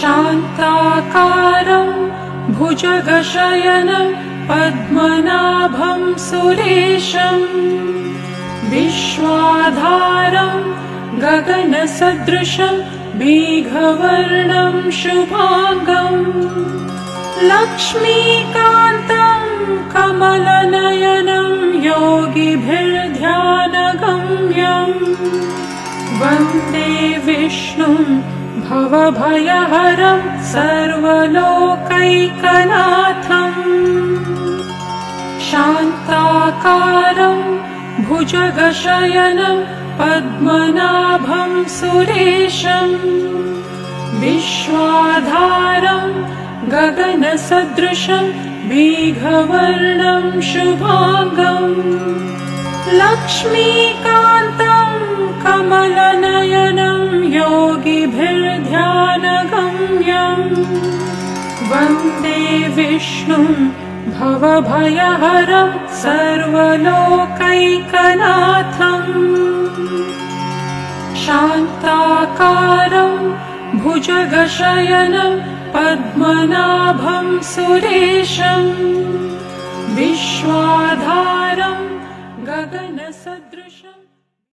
शान्ताकारं भुजगशयनं पद्मनाभं सुरेशं विश्वाधारं गगनसदृशं मेघवर्णं शुभांगं लक्ष्मीकान्तं कमलनयनं योगिभिर्ध्यानगम्यं वन्दे विष्णुं भवभयहरं सर्वलोकैकनाथम् शान्ताकारं भुजगशयनं पद्मनाभं सुरेशं विश्वाधारं गगनसदृशं मेघवर्णं शुभांगं लक्ष्मीकान्तं कमलनयनं योगिभिर्ध्यानगम्यं वन्दे विष्णुं भवभयहरं सर्वलोकैकनाथम् शान्ताकारं भुजगशयनं पद्मनाभं सुरेशं विश्वाधारं गगनसदृशं